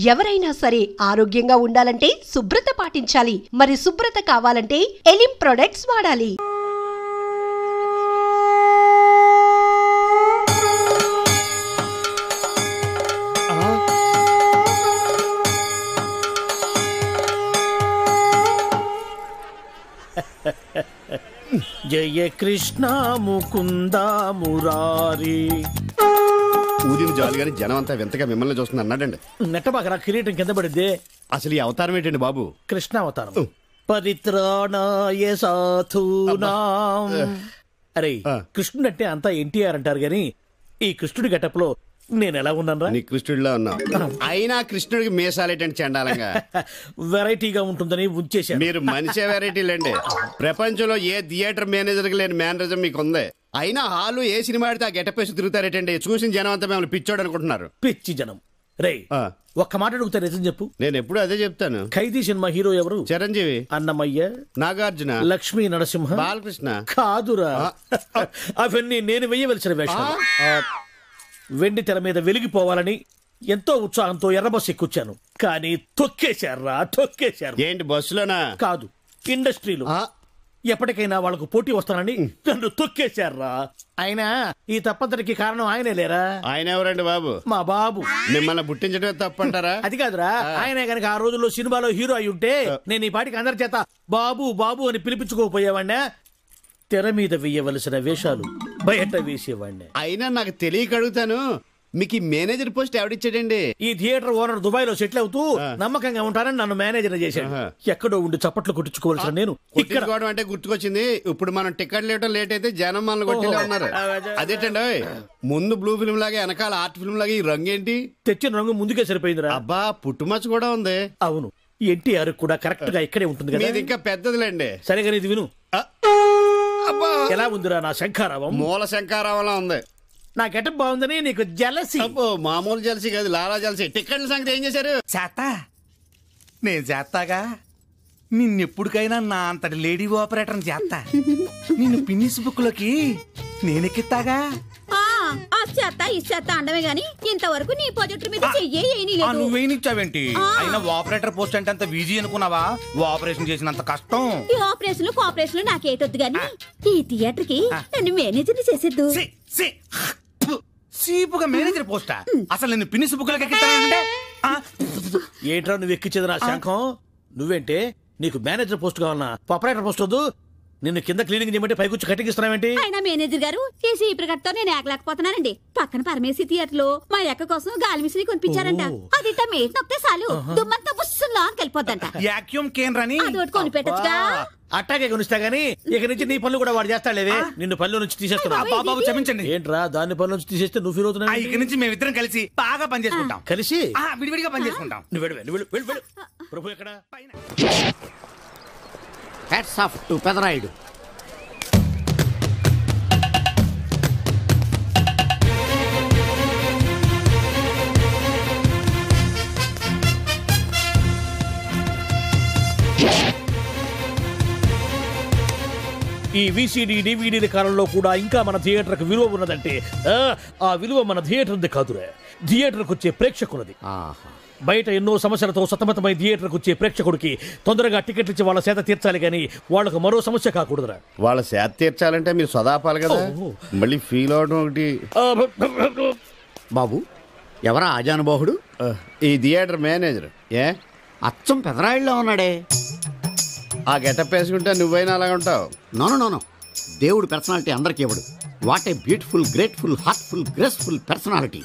ఎవరైనా సరే ఆరోగ్యంగా ఉండాలంటే శుభ్రత పాటించాలి. మరి శుభ్రత కావాలంటే ఎలిం ప్రొడక్ట్స్ వాడాలి. జయ కృష్ణ ముకుంద మురారి. ఊరిని జాలి గారి జనం అంతా వింతగా మిమ్మల్ని చూస్తుంది అన్నాడండి. నెట్టబాకరా కిరీటం కింద పడిద్దే. అసలు ఈ అవతారం ఏంటండి బాబు? కృష్ణ అవతారం. పరిత్రాణాయ సాధూనాం. అరే కృష్ణుడు అంటే అంతా ఎన్టీఆర్ అంటారు గాని ఈ కృష్ణుడి గెటప్ లో నేను ఎలా ఉన్నాను రా? నీ కృష్ణుడిలో ఉన్నా. అయినా కృష్ణుడికి మీసాలేటండి చండాలంగా. వెరైటీగా ఉంటుందని ఉంచేశాను. మీరు మనిషే వెరైటీలండి. ప్రపంచంలో ఏ థియేటర్ మేనేజర్ కి లేని మేనరిజం మీకు ఉంది. అయినా హాలు ఏ సినిమా ఆడితే ఆ గెటప్ వేసి తిరుగుతారేటండి. చూసిన జనం అంతా మిమ్మల్ని పిచ్చోడు అనుకుంటున్నారు. పిచ్చి జనం. రే ఒక్క మాట అడుగుతా, నిజం చెప్పు. నేను ఎప్పుడు అదే చెప్తాను. ఖైదీ సినిమా హీరో ఎవరు? చిరంజీవి, అన్నమయ్య, నాగార్జున, లక్ష్మీ నరసింహ, బాలకృష్ణ. కాదురా, అవన్నీ నేను వెయ్యవలసిన వేషాలు. వెండి తెర మీద వెలిగిపోవాలని ఎంతో ఉత్సాహంతో ఎర్రబస్సు ఎక్కుచ్చాను. కానీ తొక్కేశారా, తొక్కేశారు. ఏంటి బస్సులోనా? కాదు, ఇండస్ట్రీలో. ఎప్పటికైనా వాళ్ళకు పోటీ వస్తానని నన్ను తొక్కేశారా. అయినా ఈ తప్పంతటికి కారణం ఆయనే లేరా? ఆయన ఎవరండి బాబు? మా బాబు. మిమ్మల్ని పుట్టించడమే తప్పంటారా? అది కాదురా, ఆయనే గనక ఆ రోజుల్లో సినిమాలో హీరో అయి ఉంటే నేను ఈ పాటికి అందరి చేత బాబు బాబు అని పిలిపించుకోపోయేవాడినా. తెర మీద వేయవలసిన వేషాలు బయట వేసేవాడిని. అయినా నాకు తెలియక అడుగుతాను, మీకు ఈ మేనేజర్ పోస్ట్ ఎవడిచ్చాడండి? ఈ థియేటర్ ఓనర్ దుబాయ్ లో సెటిల్ అవుతూ నమ్మకంగా ఉంటానని నన్ను మేనేజర్ చేశాడు. ఎక్కడో ఉండి చప్పట్లు కొట్టించుకోవాల్సిన నేను ఇక్కడ అంటే గుర్తుకొచ్చింది. ఇప్పుడు మనం టికెట్ లేట్ అయితే జనం మనల్ని కొట్టేలా ఉన్నారు. అదేటండి, ముందు బ్లూ ఫిల్మ్ లాగా వెనకాల ఆర్ట్ ఫిల్మ్ లాగా ఈ రంగు ఏంటి? తెచ్చిన రంగు ముందుకే సరిపోయిందిరా. అబ్బా, పుట్టుమచ్చ కూడా ఉంది. అవును, ఎన్టీఆర్ కూడా కరెక్ట్ గా ఇక్కడే ఉంటుంది కదా. ఇది ఇంకా పెద్దదిలేండి. సరిగా ఇది విను. ఎలా ఉందిరా నా శంఖారావం? మూల శంఖారావంలా ఉంది. నా గెటప్ బాగుందని నీకు జలసి? మామూలు జలసి కాదు, లాలా జలసి. టికెట్ల సంగతి ఏం చేశారు? చేస్తా, నేను చేస్తాగా. నిన్నెప్పుడికైనా నా అంతటి లేడీ ఆపరేటర్ చేస్తా. నిన్ను పిన్నిస్ బుక్ లోకి నేనెక్కిస్తాగా. చేస్తా ఇచ్చేస్తా అండమే గాని ఇంతవరకు నీ ప్రాజెక్ట్ మీద నువ్వేనిచ్చావేంటి? అయినా ఆపరేటర్ పోస్ట్ అంటే అంత ఈజీ అనుకున్నావా? ఆపరేషన్ చేసినంత కష్టం. ఈ ఆపరేషన్ కోఆపరేషన్ నాకేటొద్దు గాని ఈ థియేటర్ కి నన్ను మేనేజర్ చేసేద్దు. సీపుగా మేనేజర్ పోస్టా? అసలు నేను పిన్నిస్ బుక్ లోకి ఎక్కిస్తానంటే ఏంట్రా నువ్వు ఎక్కించేది నా శంఖం? నువ్వేంటే నీకు మేనేజర్ పోస్ట్ కావాలన్నా ఆపరేటర్ పోస్ట్ వద్దు. నిన్ను కింద క్లీనింగ్ చేయమంటే పైకొచ్చి కటింగ్ ఇస్తున్నావేంటి? అయినా మేనేజర్ గారు చేసి ఈ ప్రకటనతో నేను ఏకలేకపోతున్నానండి. పక్కన పరమేశీ థియేటర్ లో మా ఎక్క కోసం గాలి మిషన్ కొనిపించారంట. అది మేట్ నొక్కితే చాలు దుమ్మంతా బుస్సుల్లో వెళ్ళిపోద్దంట. యాక్యూమ్ కేంద్రని అదొకటి కొని పెట్టచ్చుగా. అట్టాగే కొనిస్తా గానీ ఇక నుంచి నీ పనులు కూడా వాడు చేస్తాడులేవే. నిన్ను పనుల నుంచి తీసేస్తున్నా. బాబు క్షమించండి. ఏంట్రా దాన్ని పనుల నుంచి తీసేస్తే నువ్వు ఫీల్ అవుతున్నా? ఇక నుంచి మేమిద్దరం కలిసి బాగా పని చేసుకుంటాం. కలిసి విడివిడిగా పని చేసుకుంటాం. నువ్వు ప్రభు ఎక్కడ? Hats off to Pedarayudu. ఈ విసిడి డివిడీల కాలంలో కూడా ఇంకా మన థియేటర్కి విలువ ఉన్నదంటే ఆ విలువ మన థియేటర్ది కాదురా, థియేటర్కి వచ్చే ప్రేక్షకులది. బయట ఎన్నో సమస్యలతో సతమతమై థియేటర్కి వచ్చే ప్రేక్షకుడికి తొందరగా టికెట్లు ఇచ్చి వాళ్ళ సేత తీర్చాలి కానీ వాళ్ళకు మరో సమస్య కాకూడదురా. వాళ్ళ సేత తీర్చాలంటే మీరు సదాపాలి కదా, మళ్ళీ ఫీల్ అవడం ఒకటి. బాబు ఎవరా ఆజానుబాహుడు? ఈ థియేటర్ మేనేజర్. ఏ అచ్చం పెదరాయుడులో ఉన్నాడే. ఆ గెటప్ వేసుకుంటే నువ్వైనా అలాగ ఉంటావు. నో, దేవుడు పర్సనాలిటీ అందరికీ ఇవ్వడు. What a beautiful, grateful, heartful, graceful personality.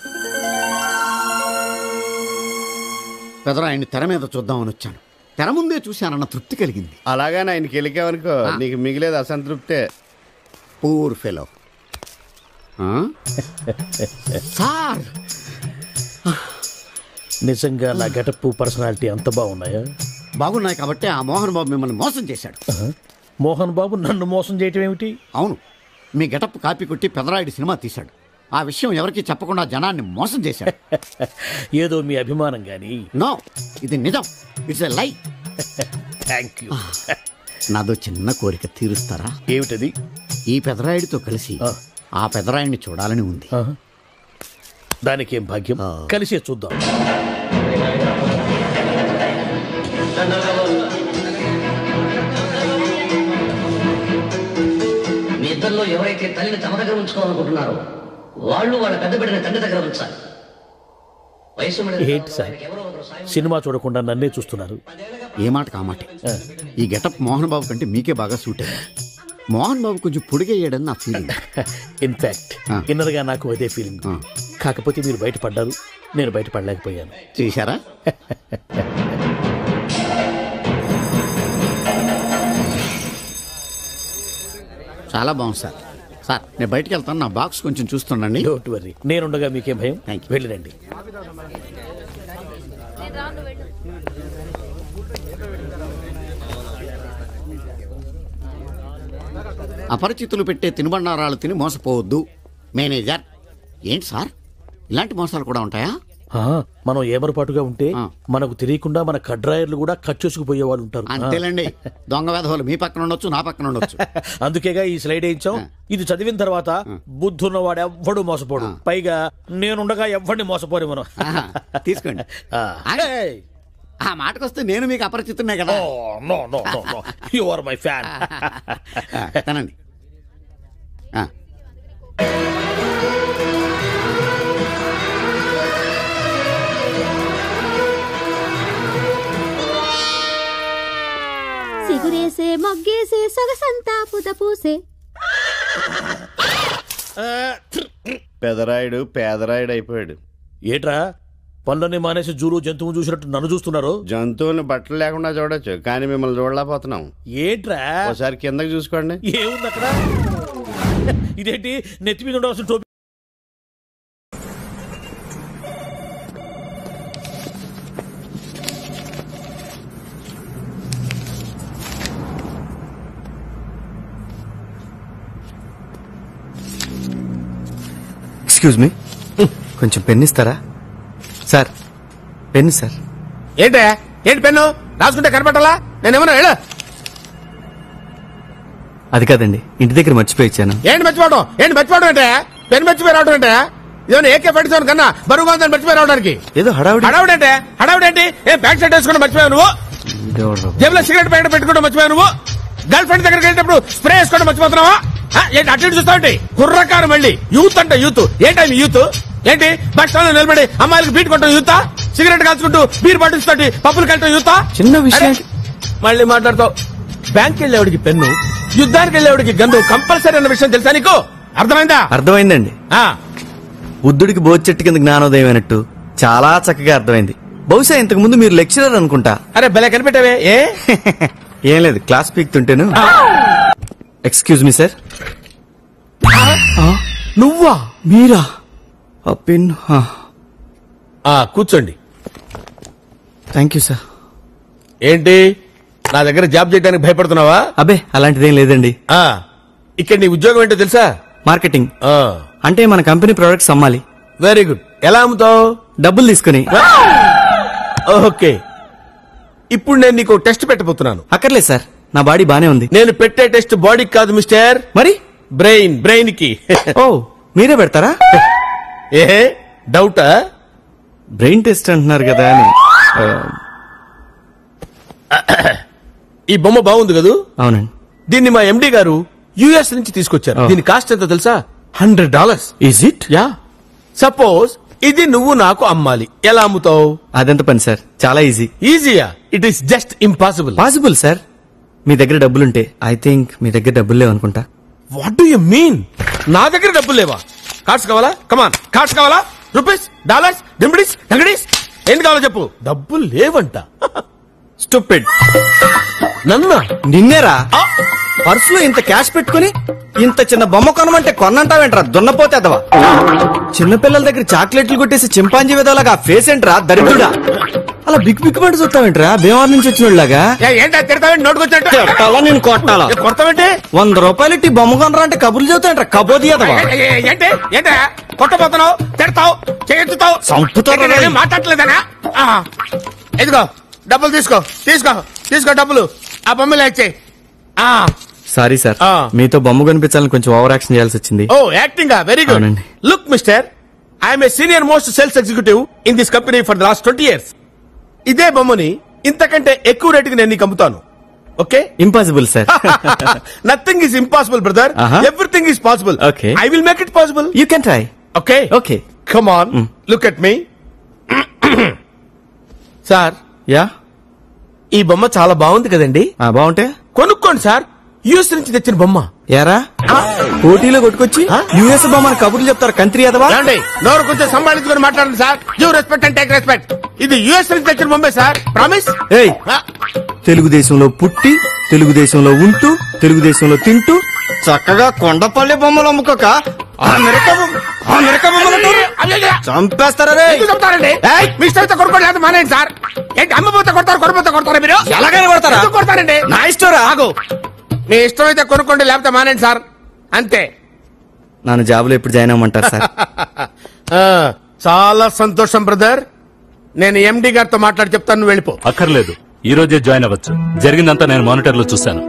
పెదరాయుడిని తెర మీద చూద్దామని వచ్చాను. తెర ముందే చూశానన్న తృప్తి కలిగింది. అలాగని ఆయనకి వెళ్ళికావనుకో నీకు మిగిలేదు అసంతృప్తే. Poor fellow. సార్ నిజంగా నా గెటప్ పర్సనాలిటీ అంత బాగున్నాయా? బాగున్నాయి కాబట్టి ఆ మోహన్ బాబు మిమ్మల్ని మోసం చేశాడు. మోహన్ బాబు నన్ను మోసం చేయటం ఏమిటి? అవును, మీ గెటప్ కాపీ కొట్టి పెదరాయుడు సినిమా తీశాడు. ఆ విషయం ఎవరికి చెప్పకుండా జనాన్ని మోసం చేశాడు. ఏదో మీ అభిమానం గాని. నో, ఇది నిజం. ఇట్స్ ఎ లై. Thank you. నాదో చిన్న కోరిక తీరుస్తారా? ఏమిటది? ఈ పెదరాయుడితో కలిసి ఆ పెదరాయుడిని చూడాలని ఉంది. దానికేం భాగ్యం, కలిసే చూద్దాం. తల్లిని తమ దగ్గర ఉంచుకోవాలనుకుంటున్నారో వాళ్ళు వాళ్ళ పెద్ద బిడ్డని తండ్రి దగ్గర ఉంచాలి. ఏంటి సార్ సినిమా చూడకుండా నన్నే చూస్తున్నారు? ఏ మాట కామాట. ఈ గెటప్ మోహన్ బాబు కంటే మీకే బాగా సూట్ అయ్యింది. మోహన్ బాబు కొంచెం పొడిగయ్యాడని నా ఫీలింగ్. ఇన్ఫాక్ట్ ఇన్నర్గా నాకు అదే ఫీలింగ్. కాకపోతే మీరు బయటపడ్డారు, నేను బయటపడలేకపోయాను. చేశారా? చాలా బాగుంది సార్. సార్ నేను బయటికి వెళ్తాను, నా బాక్స్ కొంచెం చూస్తుండండి. డోంట్ వరీ, నేనుండగా మీకేం భయం. వెళ్ళిరండి. అపరిచితులు పెట్టే తినుబండారాలు తిని మోసపోవద్దు. మేనేజర్. ఏంటి సార్ ఇలాంటి మోసాలు కూడా ఉంటాయా? మనం ఏమరపాటుగా ఉంటే మనకు తెలియకుండా మన కడ్రాయర్లు కూడా కట్ చేసుకుపోయే వాళ్ళు ఉంటారు. అంతేలేండి, దొంగ వేధవులు మీ పక్కన ఉండొచ్చు, నా పక్కన ఉండొచ్చు. అందుకేగా ఈ స్లైడ్ వేయించాం. ఇది చదివిన తర్వాత బుద్ధున్నవాడు ఎవ్వడు మోసపోడు. పైగా నేనుండగా ఎవ్వడిని మోసపోరు మనం. తీసుకోండి. ఆ మాటకొస్తే నేను మీకు అపరిచితున్నే కదా. You are my fan. తనండి. సిగురేసే మొగ్గేసే సొగసంతా పుత పూసే. పెదరాయుడు పేదరాయుడు అయిపోయాడు. ఏట్రా పనులన్నీ మానేసి జూలు జంతువు చూసినట్టు నన్ను చూస్తున్నారు? జంతువుని బట్టలు లేకుండా చూడొచ్చు, కానీ మిమ్మల్ని చూడలేకపోతున్నాం. ఏంట్రా ఒకసారి కిందకి చూసుకోండి. ఏముంది అక్కడ? ఇదేంటి నెత్తి మీద ఉండవలసిన టోపీ? ఎక్స్క్యూజ్ మీ, కొంచెం పెన్ ఇస్తారా? Sir pen sir. ఏంటి పెన్ను రాసుకుంటే కనపట్టాలా? నేనేమన్నా వెళ్ళ. అది కాదండి, ఇంటి దగ్గర మర్చిపోయి ఇచ్చాను. ఏంటి మర్చిపోవడం అంటే? పెన్ మర్చిపోయి రావడం అంటే ఇదేమన్నా ఏకే పట్టించాను కన్నా బరువుగా ఉందని మర్చిపోయి రావడానికి. ఏదో హడావుడంటే ఏం ప్యాంట్ షర్ట్ వేసుకుంటే మర్చిపోయావు నువ్వు? జేబులో సిగరెట్ ప్యాకెట్ పెట్టుకుంటే మర్చిపోయావు నువ్వు? గర్ల్ ఫ్రెండ్ దగ్గరికి వెళ్ళేటప్పుడు స్ప్రే వేసుకోవడం మర్చిపోతున్నావా? ఏంటి అటు ఇటు చూస్తావు? కుర్రకారు మళ్ళీ యూత్ అంటే యూత్. ఏంటి యూత్? ఏంటి బస్ స్టాండ్ లో నిలబడి అమ్మాయిలకు బీట్ కొట్టడం యూతా? సిగరెట్ కాల్చుకుంటూ బీర్ బాటిల్స్ తోటి పప్పులు కట్టడం యూతా? చిన్న విషయం మళ్ళీ మాట్లాడతావు. బ్యాంక్ వెళ్ళేవాడికి పెన్ను, యుద్ధానికి వెళ్ళేవాడికి గన్ను కంపల్సరీ అన్న విషయం తెలుసా నీకు? అర్థమైందా? అర్థమైందండి. బుద్ధుడికి బోధి చెట్టు కింద జ్ఞానోదయం అయినట్టు చాలా చక్కగా అర్థమైంది. బహుశా ఇంతకు ముందు మీరు లెక్చరర్ అనుకుంటా. అరే భలే కనిపెట్టావే. ఏం లేదు, క్లాస్ పీక్తుంటేను. Excuse me sir. నువ్వా? మీరా? పెన్. కూర్చోండి. Thank you sir. ఏంటి నా దగ్గర జాబ్ చేయడానికి భయపడుతున్నావా? అబ్బే అలాంటిదేం లేదండి. ఇక్కడ నీ ఉద్యోగం ఏంటో తెలుసా? మార్కెటింగ్. అంటే మన కంపెనీ ప్రొడక్ట్స్ అమ్మాలి. Very good. ఎలా అమ్ముతావు? డబ్బులు తీసుకుని. ఓకే, ఇప్పుడు నేను నీకు టెస్ట్ పెట్టబోతున్నాను. అక్కర్లేదు సార్, నా బాడీ బానే ఉంది. నేను పెట్టే టెస్ట్ బాడీకి కాదు మిస్టర్, మరి బ్రెయిన్ కి. ఓ మీరే పెడతారా? ఏ డౌటా? బ్రెయిన్ టెస్ట్ అంటున్నారు కదా అని. ఈ బొమ్మ బాగుంది కదూ? అవునండి. దీన్ని మా ఎండి గారు యుఎస్ నుంచి తీసుకొచ్చారు. దీని కాస్ట్ ఎంత తెలుసా? $100. Is it? యా. సపోజ్ ఇది నువ్వు నాకు అమ్మాలి, ఎలా అమ్ముతావు? అదెంత పని సార్, చాలా ఈజీ. ఈజీయా? It is just impossible. Possible sir. మీ దగ్గర డబ్బులుంటే. ఐ థింక్ మీ దగ్గర డబ్బులు లేవనుకుంటా. What do you mean? నా దగ్గర డబ్బులు లేవా? కార్డ్స్ కావాలా? కమాన్, కార్డ్స్ కావాలా? రూపీస్, డాలర్స్, డింబిడీస్, డంగడీస్, ఏంటి కావాలో చెప్పు. డబ్బులు లేవంట. స్టూపిడ్. నన్నా? నిన్నేరా? పర్సులో ఇంత క్యాష్ పెట్టుకుని ఇంత చిన్న బొమ్మ కొనమంటే కొన్నంటావేంట్రా దున్నపోతే అదవా? చిన్నపిల్లల దగ్గర చాక్లెట్లు కొట్టేసి చింపాంజీ విధంలాగా ఫేస్ ఏంట్రా దరిద్రుడా? అలా బిగ్ బిగ్ పడి చూస్తావేంట్రా బేవార్ నుంచి వచ్చినలాగా? ఏంటా తిడతావేంటి? నోటుకొచ్చినట్టు కొట్టాలా? నేను కొట్టాలా? కొడతావేంటి? ₹100 బొమ్మ కొనరా అంటే కబుర్లు చెబుతాయంట్రా కబోది అదవా? ఏంటి ఏంటా కొట్టబోతున్నావు? తిడతావు, చేస్తావు, చంపుతావు. మాట్లాడలేదనా? ఇదిగో డబ్బులు తీసుకో తీసుకో తీసుకో డబ్బులు. ఆ బొమ్మలు ఇచ్చే. సారీ సార్, మీతో బొమ్మ కనిపించాలని కొంచెం ఓవర్ యాక్షన్ చేయాల్సి వచ్చింది. Oh acting. Very good. Look mister, I'm a senior most sales executive in this company for the last 20 years. ఇదే బొమ్మని ఇంతకంటే ఎక్కువ రేటుకి నేను నీకు అమ్ముతాను. Okay impossible sir. Nothing is impossible brother. Everything is possible. Okay. I will make it possible. You can try. Okay okay. Come on look at me. Sir yeah, ఈ బొమ్మ చాలా బాగుంది కదండి. బాగుంటే కొనుక్కోండి సార్, యుఎస్ నుంచి తెచ్చిన బొమ్మ. యారా పోటీలో కొట్టుకొచ్చి యుఎస్ బొమ్మని కబుర్లు చెప్తారు కంత్రి అదవా. ఏమండి, నోరు కొంచెం సంభాళించుకొని మాట్లాడండి sir. Give respect and take respect. ఇది యుఎస్ నుంచి తెచ్చిన బొమ్మే సార్, ప్రామిస్. ఏయ్, తెలుగుదేశంలో పుట్టి తెలుగుదేశంలో ఉంటూ తెలుగుదేశంలో తింటూ చక్కగా కొండపల్లి బొమ్మలు అమ్ముకోక ఆ మిరక బొమ్మలతో చంపేస్తారా రే. చెప్తారండి మీ ఇష్టమైతే కొనుక్కోండి, లేదా మానేయండి సార్. ఏంటి అమ్మపోతే కొడతారు, కొనపోతే కొడతారా మీరు? ఎలాగైనా కొడతారా? ఎందుకు కొడతారండి? నా ఇష్టం రా. ఆగు, మీ ఇష్టమైతే కొనుక్కోండి, లేకపోతే మానేయండి సార్, అంతే. నన్ను జాబులో ఎప్పుడు జాయిన్ అవ్వమంటారు సార్? చాలా సంతోషం బ్రదర్. నేను ఎండి గారితో మాట్లాడి చెప్తాను, నువ్వు వెళ్ళిపో. అక్కర్లేదు, ఈ రోజే జాయిన్ అవ్వచ్చు. జరిగిందంతా నేను మానిటర్ లో చూశాను.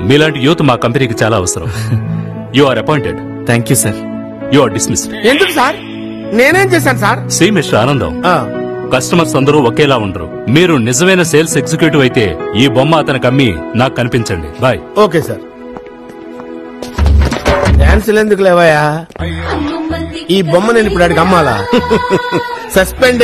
మీలాంటి యూత్ మా కంపెనీకి చాలా అవసరం. You are appointed. Thank you sir. You are dismissed. ఎందుకు సార్? నేనేం చేశాను sir? See mister Anandam, customers అందరూ ఒకేలా ఉండరు. మీరు నిజమైన సేల్స్ ఎగ్జిక్యూటివ్ అయితే ఈ బొమ్మ అతనికి అమ్మి నాకు కనిపించండి. బాయ్. Okay sir. డాన్సులు ఎందుకు లేవయా? ఈ బొమ్మ నేను ఇప్పుడు అడిగి అమ్మాలా? సస్పెండ్